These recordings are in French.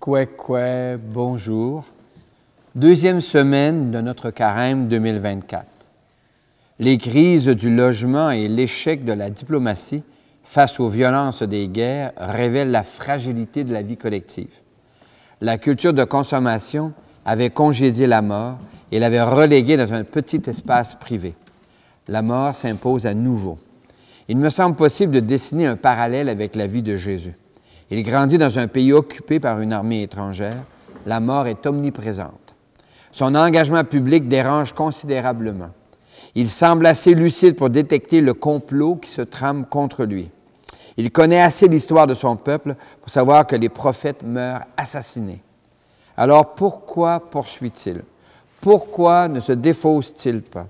Kwekwe, bonjour. Deuxième semaine de notre carême 2024. Les crises du logement et l'échec de la diplomatie face aux violences des guerres révèlent la fragilité de la vie collective. La culture de consommation avait congédié la mort et l'avait reléguée dans un petit espace privé. La mort s'impose à nouveau. Il me semble possible de dessiner un parallèle avec la vie de Jésus. Il grandit dans un pays occupé par une armée étrangère. La mort est omniprésente. Son engagement public dérange considérablement. Il semble assez lucide pour détecter le complot qui se trame contre lui. Il connaît assez l'histoire de son peuple pour savoir que les prophètes meurent assassinés. Alors pourquoi poursuit-il? Pourquoi ne se défausse-t-il pas?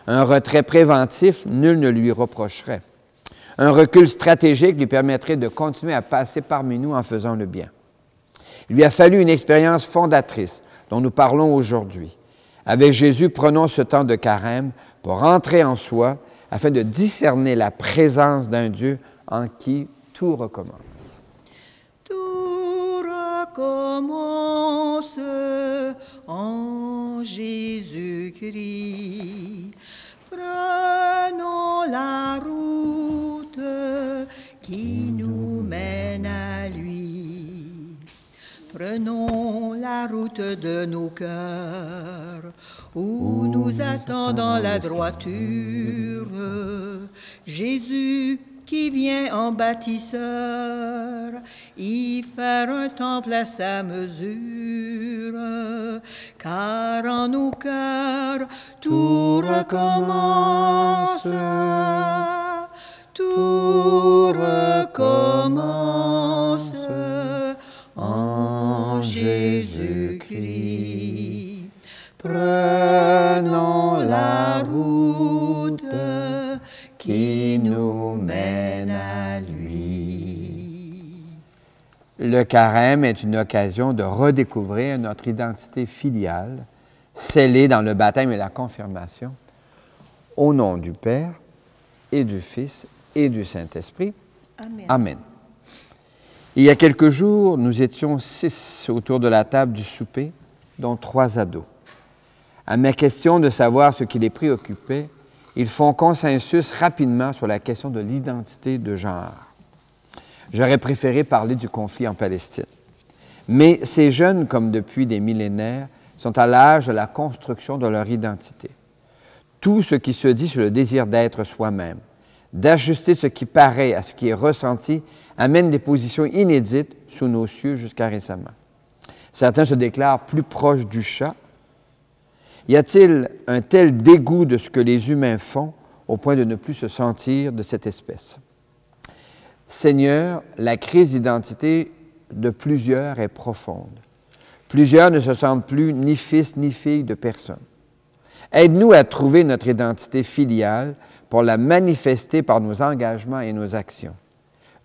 Un retrait préventif, nul ne lui reprocherait. Un recul stratégique lui permettrait de continuer à passer parmi nous en faisant le bien. Il lui a fallu une expérience fondatrice dont nous parlons aujourd'hui. Avec Jésus, prenons ce temps de carême pour entrer en soi afin de discerner la présence d'un Dieu en qui tout recommence. Tout recommence en Jésus-Christ. Prenons la route qui nous mène à lui. Prenons la route de nos cœurs où nous attend dans la droiture Jésus qui vient en bâtisseur y faire un temple à sa mesure, car en nos cœurs tout recommence, tout recommence en Jésus-Christ. Prenons la route qui nous mène à lui. Le carême est une occasion de redécouvrir notre identité filiale, scellée dans le baptême et la confirmation, au nom du Père et du Fils et du Saint-Esprit. Amen. Amen. Il y a quelques jours, nous étions 6 autour de la table du souper, dont 3 ados. À ma question de savoir ce qui les préoccupait, ils font consensus rapidement sur la question de l'identité de genre. J'aurais préféré parler du conflit en Palestine. Mais ces jeunes, comme depuis des millénaires, sont à l'âge de la construction de leur identité. Tout ce qui se dit sur le désir d'être soi-même, d'ajuster ce qui paraît à ce qui est ressenti, amène des positions inédites sous nos cieux jusqu'à récemment. Certains se déclarent plus proches du chat. Y a-t-il un tel dégoût de ce que les humains font au point de ne plus se sentir de cette espèce? Seigneur, la crise d'identité de plusieurs est profonde. Plusieurs ne se sentent plus ni fils ni filles de personne. Aide-nous à trouver notre identité filiale pour la manifester par nos engagements et nos actions.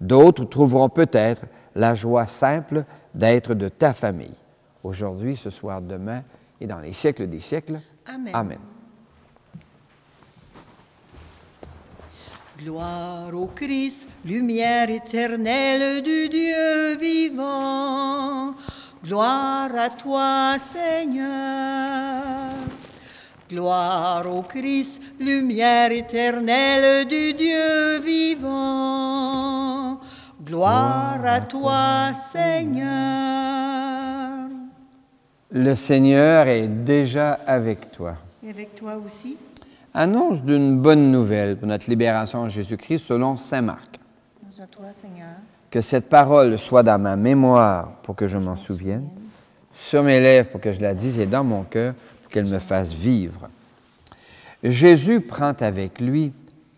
D'autres trouveront peut-être la joie simple d'être de ta famille. Aujourd'hui, ce soir, demain, et dans les siècles des siècles. Amen. Amen. Gloire au Christ, lumière éternelle du Dieu vivant. Gloire à toi, Seigneur. Gloire au Christ, lumière éternelle du Dieu vivant. Gloire à toi, Seigneur. Le Seigneur est déjà avec toi. Et avec toi aussi. Annonce d'une bonne nouvelle pour notre libération en Jésus-Christ selon saint Marc. À toi, Seigneur. Que cette parole soit dans ma mémoire pour que je m'en souvienne, sur mes lèvres pour que je la dise et dans mon cœur pour qu'elle me fasse vivre. Jésus prend avec lui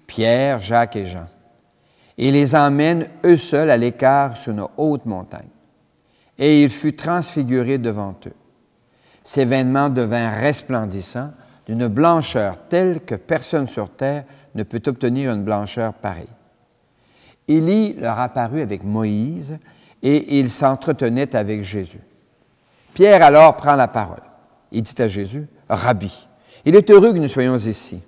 Pierre, Jacques et Jean et les emmène eux seuls à l'écart sur une haute montagne. Et il fut transfiguré devant eux. Ces vêtements devinrent resplendissants, d'une blancheur telle que personne sur terre ne peut obtenir une blancheur pareille. Élie leur apparut avec Moïse et il s'entretenait avec Jésus. Pierre alors prend la parole. Il dit à Jésus, « Rabbi, il est heureux que nous soyons ici.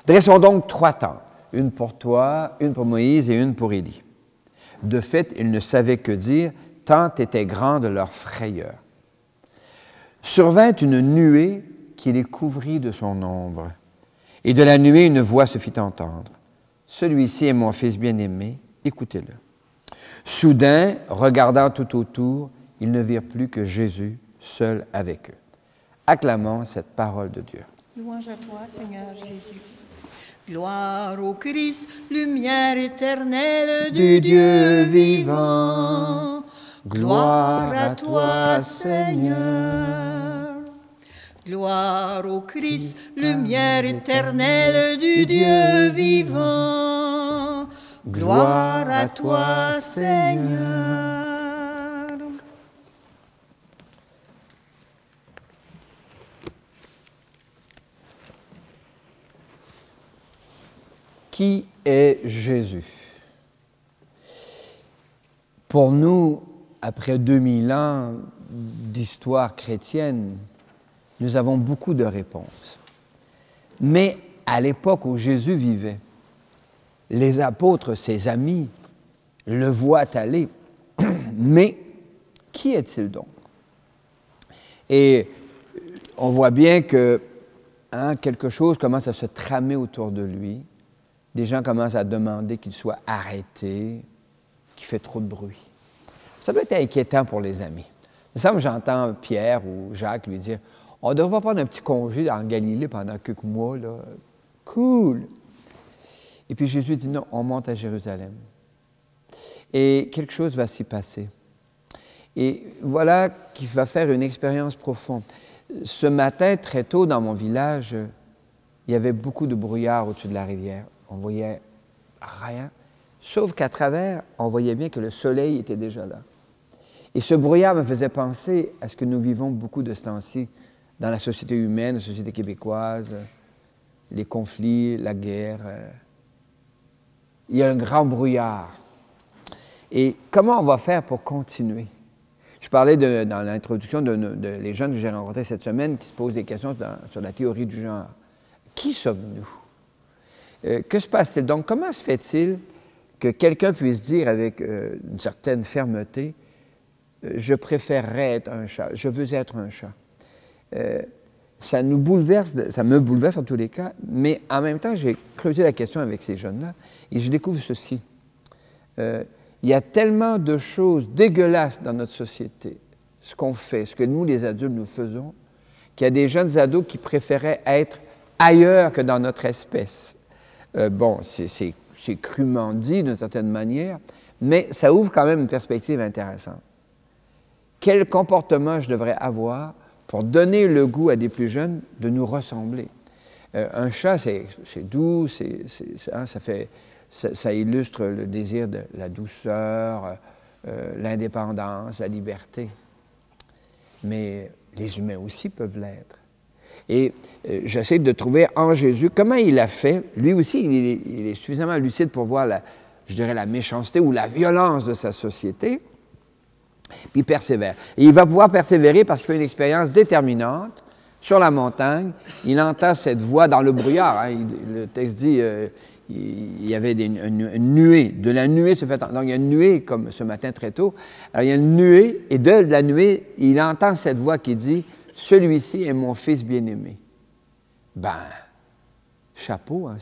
Dressons donc 3 tentes, une pour toi, une pour Moïse et une pour Élie. » De fait, il ne savait que dire, tant était grande leur frayeur. Survint une nuée qui les couvrit de son ombre, et de la nuée une voix se fit entendre. Celui-ci est mon fils bien-aimé, écoutez-le. Soudain, regardant tout autour, ils ne virent plus que Jésus seul avec eux. Acclamons cette parole de Dieu. Louange à toi, Seigneur Jésus. Gloire au Christ, lumière éternelle du Dieu vivant. Gloire à toi, Seigneur. Gloire au Christ, lumière éternelle du Dieu vivant. Gloire à toi, Seigneur. Qui est Jésus? Pour nous, après 2000 ans d'histoire chrétienne, nous avons beaucoup de réponses. Mais à l'époque où Jésus vivait, les apôtres, ses amis, le voient aller. Mais qui est-il donc? Et on voit bien que quelque chose commence à se tramer autour de lui. Des gens commencent à demander qu'il soit arrêté, qu'il fait trop de bruit. Ça doit être inquiétant pour les amis. Il me semble que j'entends Pierre ou Jacques lui dire « On ne devrait pas prendre un petit congé en Galilée pendant quelques mois, là. Cool! » Et puis Jésus dit « Non, on monte à Jérusalem. » Et quelque chose va s'y passer. Et voilà qu'il va faire une expérience profonde. Ce matin, très tôt dans mon village, il y avait beaucoup de brouillard au-dessus de la rivière. On voyait rien, sauf qu'à travers, on voyait bien que le soleil était déjà là. Et ce brouillard me faisait penser à ce que nous vivons beaucoup de ce temps-ci dans la société humaine, la société québécoise, les conflits, la guerre. Il y a un grand brouillard. Et comment on va faire pour continuer? Je parlais dans l'introduction de les jeunes que j'ai rencontrés cette semaine qui se posent des questions sur la théorie du genre. Qui sommes-nous? Que se passe-t-il? Donc, comment se fait-il que quelqu'un puisse dire avec une certaine fermeté « Je préférerais être un chat, je veux être un chat ». Ça nous bouleverse, ça me bouleverse en tous les cas, mais en même temps, j'ai creusé la question avec ces jeunes-là et je découvre ceci. Il y a tellement de choses dégueulasses dans notre société, ce qu'on fait, ce que nous, les adultes, nous faisons, qu'il y a des jeunes ados qui préféraient être ailleurs que dans notre espèce. Bon, c'est crûment dit d'une certaine manière, mais ça ouvre quand même une perspective intéressante. Quel comportement je devrais avoir pour donner le goût à des plus jeunes de nous ressembler? Un chat, c'est doux, ça illustre le désir de la douceur, l'indépendance, la liberté. Mais les humains aussi peuvent l'être. Et j'essaie de trouver en Jésus comment il a fait. Lui aussi, il est suffisamment lucide pour voir, je dirais, la méchanceté ou la violence de sa société, puis il persévère. Et il va pouvoir persévérer parce qu'il fait une expérience déterminante sur la montagne. Il entend cette voix dans le brouillard. Hein, le texte dit il y avait une nuée. De la nuée se fait entendre. Donc, il y a une nuée, comme ce matin très tôt. Alors, il y a une nuée, et de la nuée, il entend cette voix qui dit « Celui-ci est mon fils bien-aimé. » Ben, chapeau, hein,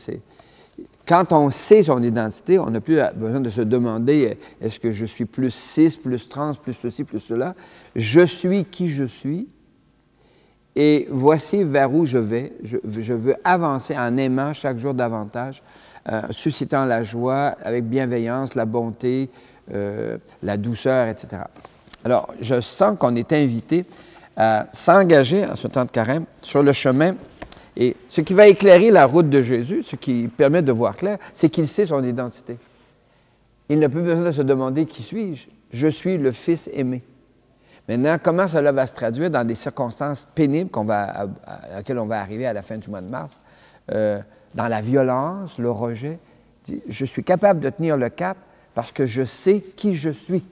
quand on sait son identité, on n'a plus besoin de se demander « Est-ce que je suis plus cis, plus trans, plus ceci, plus cela? » Je suis qui je suis, et voici vers où je vais. Je veux avancer en aimant chaque jour davantage, suscitant la joie, avec bienveillance, la bonté, la douceur, etc. Alors, je sens qu'on est invité à s'engager en ce temps de carême sur le chemin. Et ce qui va éclairer la route de Jésus, ce qui permet de voir clair, c'est qu'il sait son identité. Il n'a plus besoin de se demander « Qui suis-je? » Je suis le Fils aimé. Maintenant, comment cela va se traduire dans des circonstances pénibles à laquelle on va arriver à la fin du mois de mars, dans la violence, le rejet. Je suis capable de tenir le cap parce que je sais qui je suis.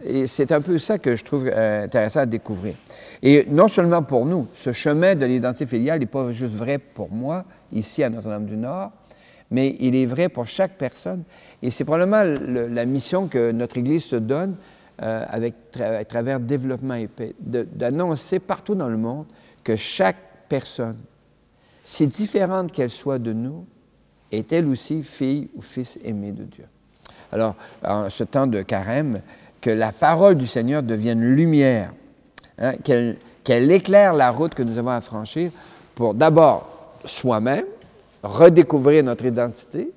Et c'est un peu ça que je trouve intéressant à découvrir. Et non seulement pour nous, ce chemin de l'identité filiale n'est pas juste vrai pour moi, ici à Notre-Dame-du-Nord, mais il est vrai pour chaque personne. Et c'est probablement la mission que notre Église se donne, à travers développement et paix, d'annoncer partout dans le monde que chaque personne, si différente qu'elle soit de nous, est elle aussi fille ou fils aimé de Dieu. Alors, en ce temps de carême, que la parole du Seigneur devienne lumière, hein, qu'elle éclaire la route que nous avons à franchir pour d'abord soi-même, redécouvrir notre identité,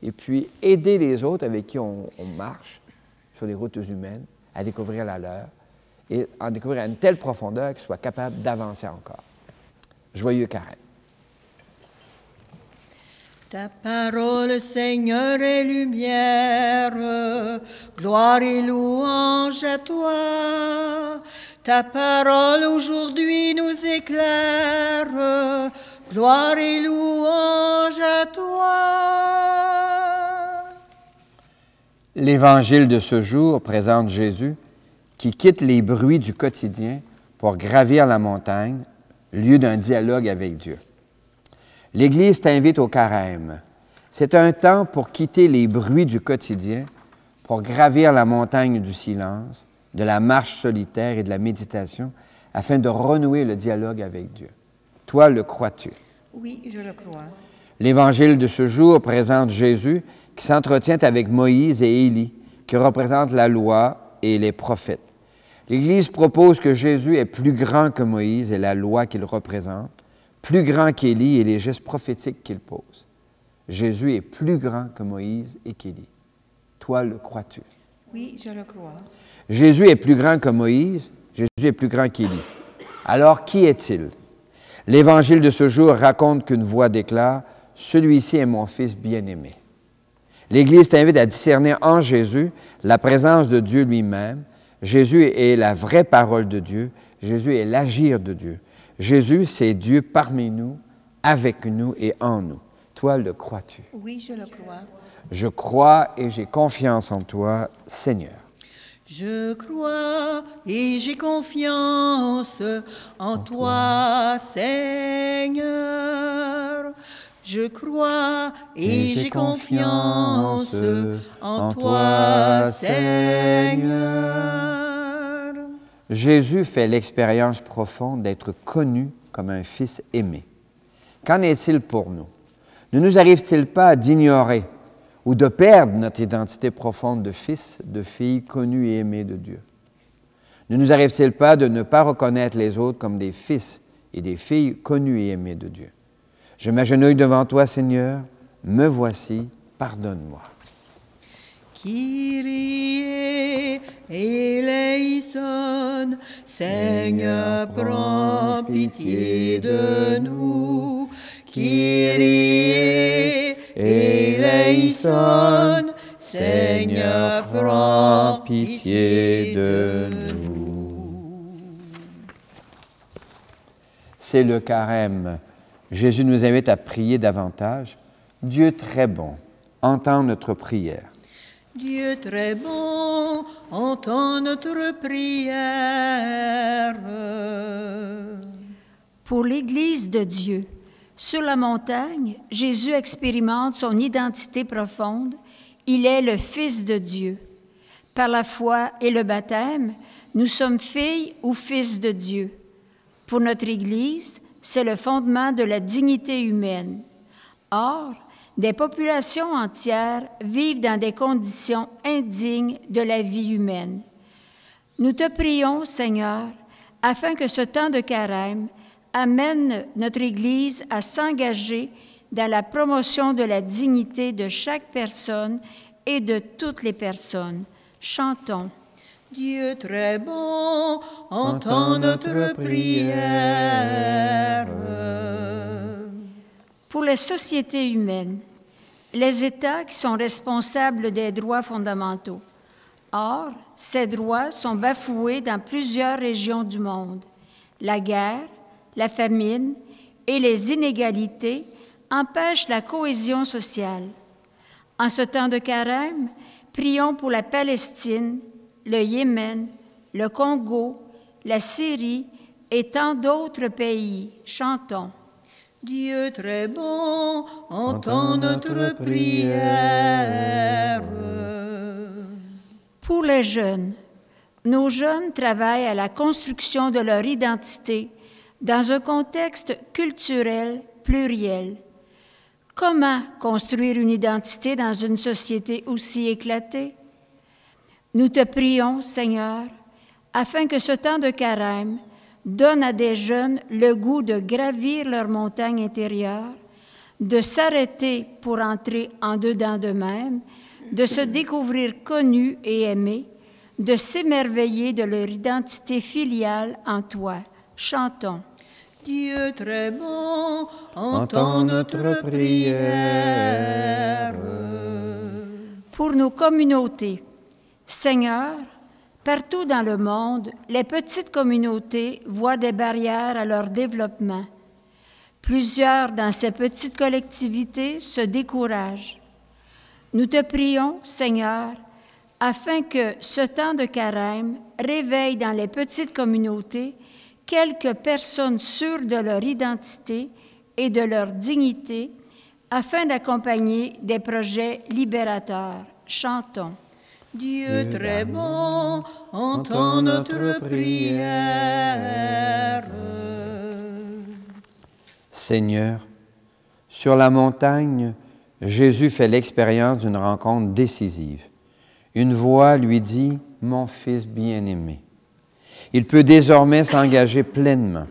et puis aider les autres avec qui on marche sur les routes humaines à découvrir la leur et en découvrir à une telle profondeur qu'ils soient capables d'avancer encore. Joyeux carême. Ta parole, Seigneur, est lumière, gloire et louange à toi. Ta parole aujourd'hui nous éclaire, gloire et louange à toi. L'Évangile de ce jour présente Jésus qui quitte les bruits du quotidien pour gravir la montagne, lieu d'un dialogue avec Dieu. L'Église t'invite au carême. C'est un temps pour quitter les bruits du quotidien, pour gravir la montagne du silence, de la marche solitaire et de la méditation, afin de renouer le dialogue avec Dieu. Toi, le crois-tu? Oui, je le crois. L'Évangile de ce jour présente Jésus qui s'entretient avec Moïse et Élie, qui représentent la loi et les prophètes. L'Église propose que Jésus est plus grand que Moïse et la loi qu'il représente, plus grand qu'Élie et les gestes prophétiques qu'il pose. Jésus est plus grand que Moïse et qu'Élie. Toi, le crois-tu? Oui, je le crois. Jésus est plus grand que Moïse, Jésus est plus grand qu'Élie. Alors, qui est-il? L'Évangile de ce jour raconte qu'une voix déclare « Celui-ci est mon Fils bien-aimé ». L'Église t'invite à discerner en Jésus la présence de Dieu lui-même. Jésus est la vraie parole de Dieu. Jésus est l'agir de Dieu. Jésus, c'est Dieu parmi nous, avec nous et en nous. Toi, le crois-tu? Oui, je le crois. Je crois et j'ai confiance en toi, Seigneur. Je crois et j'ai confiance en toi, Seigneur. Je crois et j'ai confiance en toi, Seigneur. Jésus fait l'expérience profonde d'être connu comme un Fils aimé. Qu'en est-il pour nous? Ne nous arrive-t-il pas d'ignorer ou de perdre notre identité profonde de fils, de fille connus et aimés de Dieu? Ne nous arrive-t-il pas de ne pas reconnaître les autres comme des fils et des filles connus et aimés de Dieu? Je m'agenouille devant toi, Seigneur, me voici, pardonne-moi. Kyrie eleison, Seigneur, prends pitié de nous. Kyrie eleison, Seigneur, prends pitié de nous. C'est le carême. Jésus nous invite à prier davantage. Dieu très bon, entends notre prière. Dieu très bon, entends notre prière. Pour l'Église de Dieu, sur la montagne, Jésus expérimente son identité profonde. Il est le Fils de Dieu. Par la foi et le baptême, nous sommes filles ou fils de Dieu. Pour notre Église, c'est le fondement de la dignité humaine. Or, des populations entières vivent dans des conditions indignes de la vie humaine. Nous te prions, Seigneur, afin que ce temps de carême amène notre Église à s'engager dans la promotion de la dignité de chaque personne et de toutes les personnes. Chantons. Dieu très bon, entends notre prière. Pour les sociétés humaines, les États qui sont responsables des droits fondamentaux. Or, ces droits sont bafoués dans plusieurs régions du monde. La guerre, la famine et les inégalités empêchent la cohésion sociale. En ce temps de carême, prions pour la Palestine, le Yémen, le Congo, la Syrie et tant d'autres pays. Chantons. Dieu très bon, entends notre prière. Pour les jeunes, nos jeunes travaillent à la construction de leur identité dans un contexte culturel pluriel. Comment construire une identité dans une société aussi éclatée? Nous te prions, Seigneur, afin que ce temps de carême donne à des jeunes le goût de gravir leur montagne intérieure, de s'arrêter pour entrer en dedans d'eux-mêmes, de se découvrir connus et aimés, de s'émerveiller de leur identité filiale en toi. Chantons. Dieu très bon, entends notre prière. Pour nos communautés, Seigneur, partout dans le monde, les petites communautés voient des barrières à leur développement. Plusieurs dans ces petites collectivités se découragent. Nous te prions, Seigneur, afin que ce temps de carême réveille dans les petites communautés quelques personnes sûres de leur identité et de leur dignité, afin d'accompagner des projets libérateurs. Chantons. Dieu très bon, entends notre prière. Seigneur, sur la montagne, Jésus fait l'expérience d'une rencontre décisive. Une voix lui dit « Mon Fils bien-aimé ». Il peut désormais s'engager pleinement.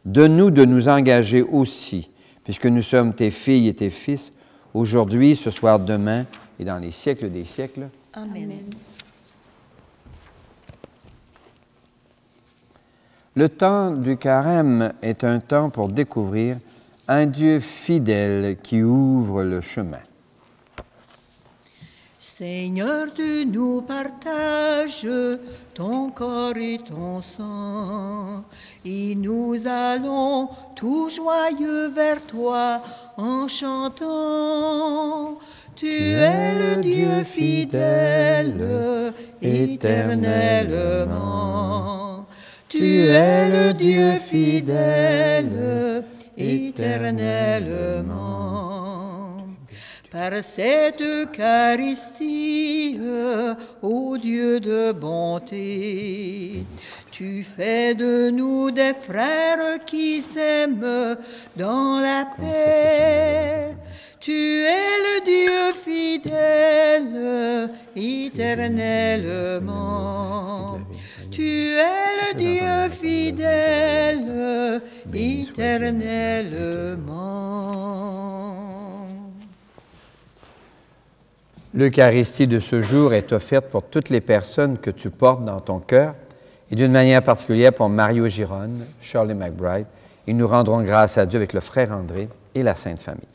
Donne-nous de nous engager aussi, puisque nous sommes tes filles et tes fils, aujourd'hui, ce soir, demain et dans les siècles des siècles. Amen. Le temps du carême est un temps pour découvrir un Dieu fidèle qui ouvre le chemin. Seigneur, tu nous partages ton corps et ton sang, et nous allons tout joyeux vers toi en chantant. Tu es le Dieu fidèle, éternellement. Tu es le Dieu fidèle, éternellement. Par cette Eucharistie, ô Dieu de bonté, tu fais de nous des frères qui s'aiment dans la paix. Tu es le Dieu fidèle, éternellement. Tu es le Dieu fidèle, éternellement. L'Eucharistie de ce jour est offerte pour toutes les personnes que tu portes dans ton cœur et d'une manière particulière pour Mario Gironne, Shirley McBride, et nous rendrons grâce à Dieu avec le frère André et la Sainte Famille.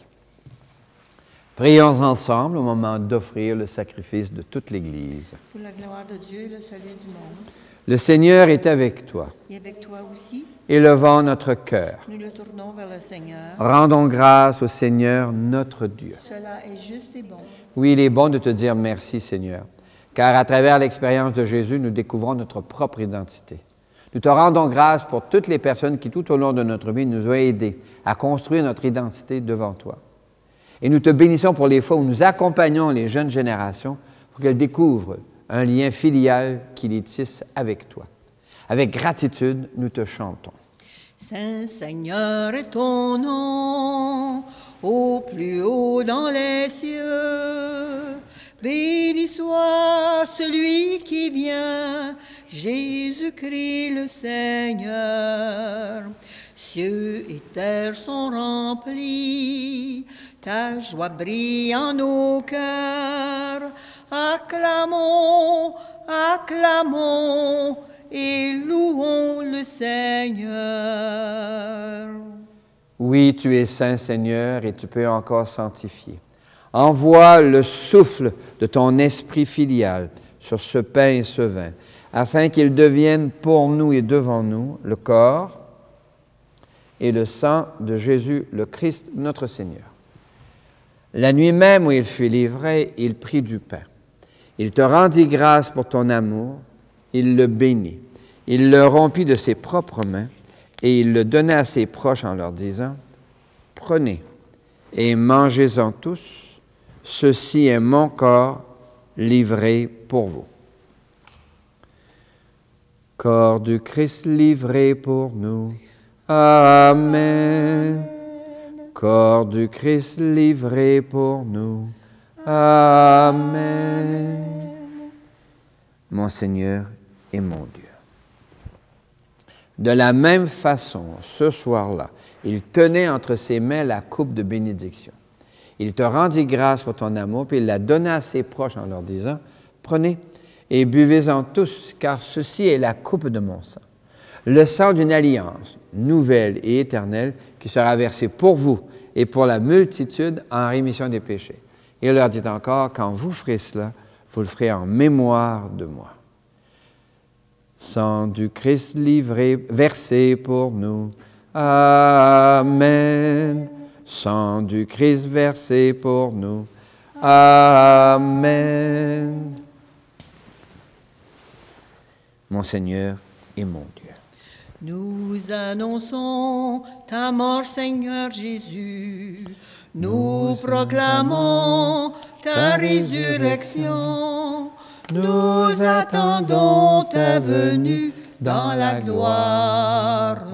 Prions ensemble au moment d'offrir le sacrifice de toute l'Église. Pour la gloire de Dieu, le salut du monde. Le Seigneur est avec toi. Et avec toi aussi, Élevons notre cœur. nous le tournons vers le Seigneur. Rendons grâce au Seigneur notre Dieu. Cela est juste et bon. Oui, il est bon de te dire merci, Seigneur, car à travers l'expérience de Jésus, nous découvrons notre propre identité. Nous te rendons grâce pour toutes les personnes qui, tout au long de notre vie, nous ont aidés à construire notre identité devant toi. Et nous te bénissons pour les fois où nous accompagnons les jeunes générations pour qu'elles découvrent un lien filial qui les tisse avec toi. Avec gratitude, nous te chantons. Saint Seigneur est ton nom, au plus haut dans les cieux. Béni soit celui qui vient, Jésus-Christ le Seigneur. Cieux et terre sont remplis, ta joie brille en nos cœurs. Acclamons, acclamons et louons le Seigneur. Oui, tu es saint, Seigneur, et tu peux encore sanctifier. Envoie le souffle de ton esprit filial sur ce pain et ce vin, afin qu'ils deviennent pour nous et devant nous le corps et le sang de Jésus, le Christ, notre Seigneur. La nuit même où il fut livré, il prit du pain. Il te rendit grâce pour ton amour, il le bénit. Il le rompit de ses propres mains et il le donna à ses proches en leur disant, « Prenez et mangez-en tous, ceci est mon corps livré pour vous. » Corps du Christ livré pour nous. Amen. Corps du Christ livré pour nous. Amen. Mon Seigneur et mon Dieu. De la même façon, ce soir-là, il tenait entre ses mains la coupe de bénédiction. Il te rendit grâce pour ton amour, puis il la donna à ses proches en leur disant, « Prenez et buvez-en tous, car ceci est la coupe de mon sang, le sang d'une alliance nouvelle et éternelle qui sera versé pour vous et pour la multitude en rémission des péchés. » Il leur dit encore, « Quand vous ferez cela, vous le ferez en mémoire de moi. » Sang du Christ livré, versé pour nous. Amen. Sang du Christ versé pour nous. Amen. Mon Seigneur et mon Dieu. Nous annonçons ta mort, Seigneur Jésus. Nous proclamons ta résurrection. Nous attendons ta venue dans la gloire.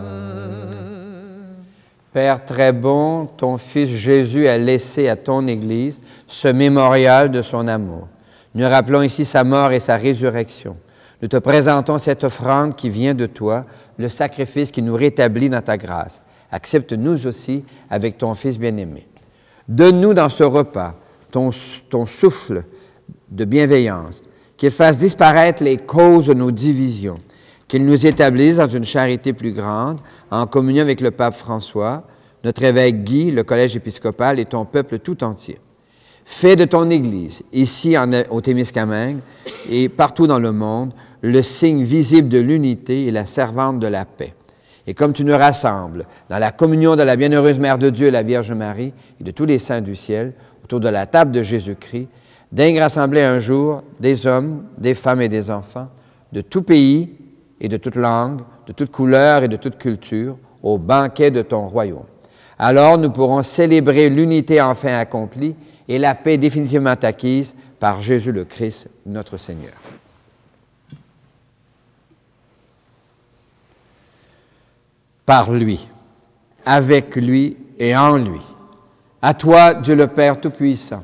Père très bon, ton Fils Jésus a laissé à ton Église ce mémorial de son amour. Nous rappelons ici sa mort et sa résurrection. Nous te présentons cette offrande qui vient de toi, le sacrifice qui nous rétablit dans ta grâce. Accepte-nous aussi avec ton Fils bien-aimé. Donne-nous dans ce repas ton souffle de bienveillance, qu'il fasse disparaître les causes de nos divisions, qu'il nous établisse dans une charité plus grande, en communion avec le pape François, notre évêque Guy, le collège épiscopal et ton peuple tout entier. Fais de ton Église, ici au Témiscamingue et partout dans le monde, le signe visible de l'unité et la servante de la paix. Et comme tu nous rassembles dans la communion de la bienheureuse Mère de Dieu, la Vierge Marie, et de tous les saints du ciel, autour de la table de Jésus-Christ, daigne rassembler un jour des hommes, des femmes et des enfants, de tout pays et de toute langue, de toute couleur et de toute culture, au banquet de ton royaume. Alors nous pourrons célébrer l'unité enfin accomplie et la paix définitivement acquise par Jésus le Christ, notre Seigneur. Par lui, avec lui et en lui. À toi, Dieu le Père Tout-Puissant,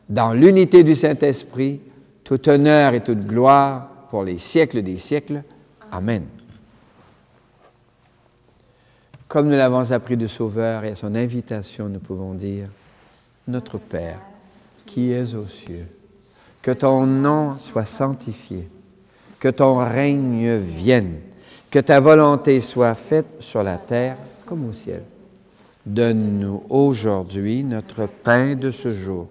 dans l'unité du Saint-Esprit, tout honneur et toute gloire pour les siècles des siècles. Amen. Comme nous l'avons appris du Sauveur et à son invitation, nous pouvons dire, Notre Père, qui es aux cieux, que ton nom soit sanctifié, que ton règne vienne, que ta volonté soit faite sur la terre comme au ciel. Donne-nous aujourd'hui notre pain de ce jour.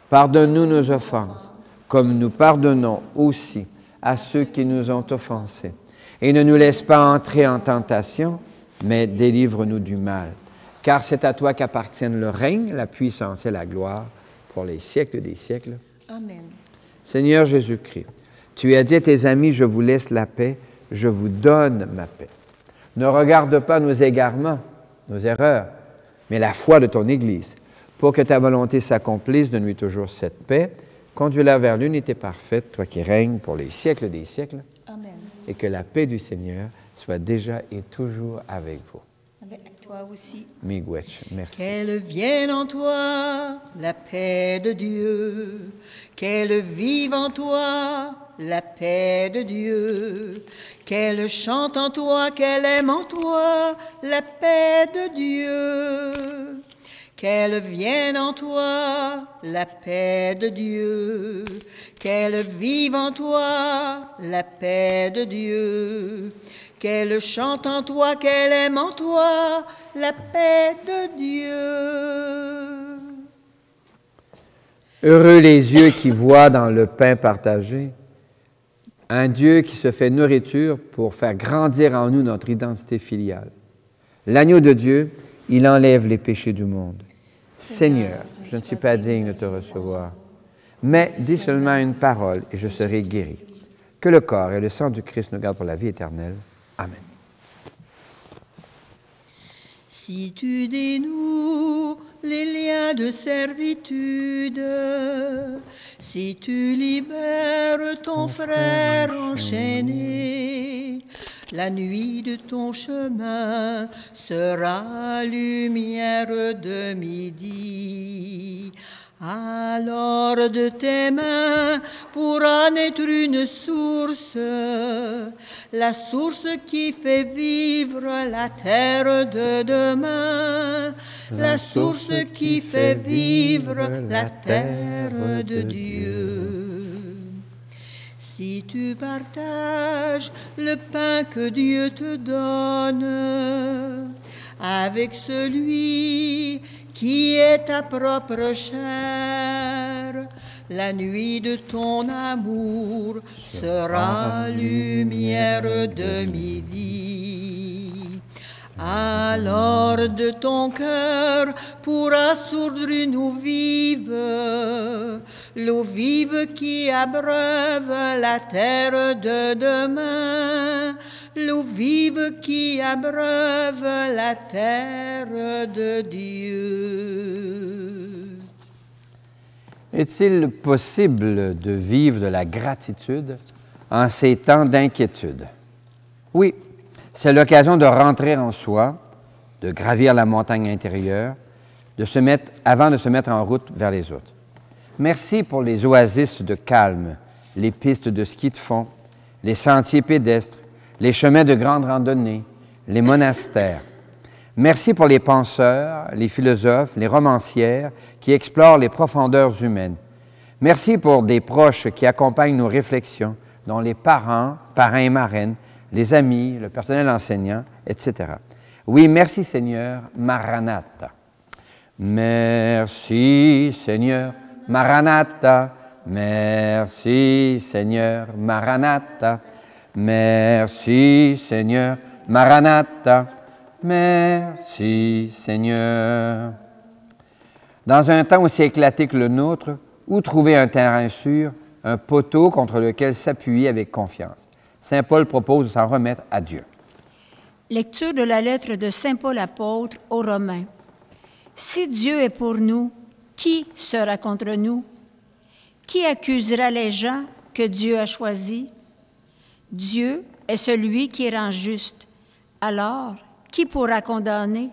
Pardonne-nous nos offenses, comme nous pardonnons aussi à ceux qui nous ont offensés. Et ne nous laisse pas entrer en tentation, mais délivre-nous du mal. Car c'est à toi qu'appartiennent le règne, la puissance et la gloire pour les siècles des siècles. Amen. Seigneur Jésus-Christ, tu as dit à tes amis, je vous laisse la paix, je vous donne ma paix. Ne regarde pas nos égarements, nos erreurs, mais la foi de ton Église. Pour que ta volonté s'accomplisse, donne-lui toujours cette paix. Conduis-la vers l'unité parfaite, toi qui règnes pour les siècles des siècles. Amen. Et que la paix du Seigneur soit déjà et toujours avec vous. Avec toi aussi. Miigwech, merci. Qu'elle vienne en toi la paix de Dieu, qu'elle vive en toi la paix de Dieu, qu'elle chante en toi, qu'elle aime en toi la paix de Dieu. Qu'elle vienne en toi la paix de Dieu, qu'elle vive en toi la paix de Dieu, qu'elle chante en toi, qu'elle aime en toi la paix de Dieu. Heureux les yeux qui voient dans le pain partagé un Dieu qui se fait nourriture pour faire grandir en nous notre identité filiale. L'agneau de Dieu, il enlève les péchés du monde. Seigneur, je ne suis pas digne de te recevoir, mais dis seulement une parole et je serai guéri. Que le corps et le sang du Christ nous gardent pour la vie éternelle. Amen. Si tu dénoues les liens de servitude, si tu libères ton frère enchaîné, La nuit de ton chemin sera lumière de midi. Alors de tes mains pourra naître une source, la source qui fait vivre la terre de demain, la source qui fait vivre la terre de Dieu. Si tu partages le pain que Dieu te donne avec celui qui est ta propre chair, la nuit de ton amour sera lumière de midi. Alors de ton cœur pourra sourdre une eau vive, l'eau vive qui abreuve la terre de demain, l'eau vive qui abreuve la terre de Dieu. Est-il possible de vivre de la gratitude en ces temps d'inquiétude? Oui, c'est l'occasion de rentrer en soi, de gravir la montagne intérieure, avant de se mettre en route vers les autres. Merci pour les oasis de calme, les pistes de ski de fond, les sentiers pédestres, les chemins de grande randonnée, les monastères. Merci pour les penseurs, les philosophes, les romancières qui explorent les profondeurs humaines. Merci pour des proches qui accompagnent nos réflexions, dont les parents et marraines, les amis, le personnel enseignant, etc. Oui, merci Seigneur, Maranatha. Merci Seigneur, Maranatha. Merci Seigneur, Maranatha. Merci Seigneur, Maranatha. Merci Seigneur. Dans un temps aussi éclaté que le nôtre, où trouver un terrain sûr, un poteau contre lequel s'appuyer avec confiance? Saint Paul propose de s'en remettre à Dieu. Lecture de la lettre de Saint Paul apôtre aux Romains. Si Dieu est pour nous, qui sera contre nous? Qui accusera les gens que Dieu a choisis? Dieu est celui qui rend juste. Alors, qui pourra condamner?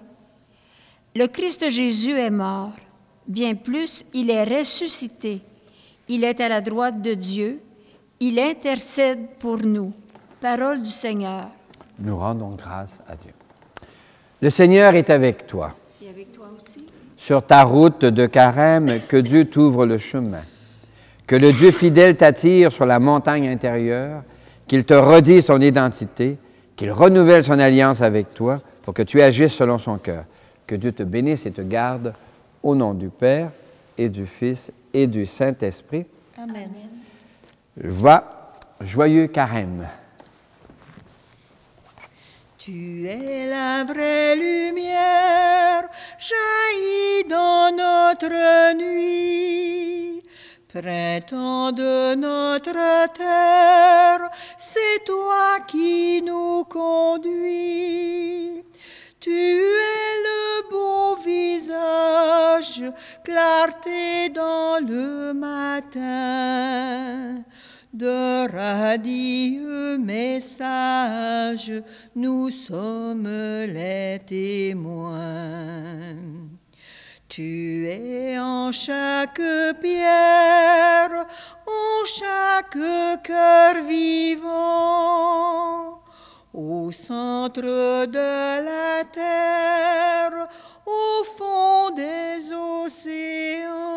Le Christ Jésus est mort. Bien plus, il est ressuscité. Il est à la droite de Dieu. Il intercède pour nous. Parole du Seigneur. Nous rendons grâce à Dieu. Le Seigneur est avec toi. Et avec toi aussi. Sur ta route de carême, que Dieu t'ouvre le chemin. Que le Dieu fidèle t'attire sur la montagne intérieure, qu'il te redise son identité, qu'il renouvelle son alliance avec toi pour que tu agisses selon son cœur. Que Dieu te bénisse et te garde au nom du Père et du Fils et du Saint-Esprit. Amen. Joyeux carême. Tu es la vraie lumière, jaillit dans notre nuit. Printemps de notre terre, c'est toi qui nous conduis. Tu es le beau visage, clarté dans le matin. De radieux messages, nous sommes les témoins. Tu es en chaque pierre, en chaque cœur vivant, au centre de la terre, au fond des océans.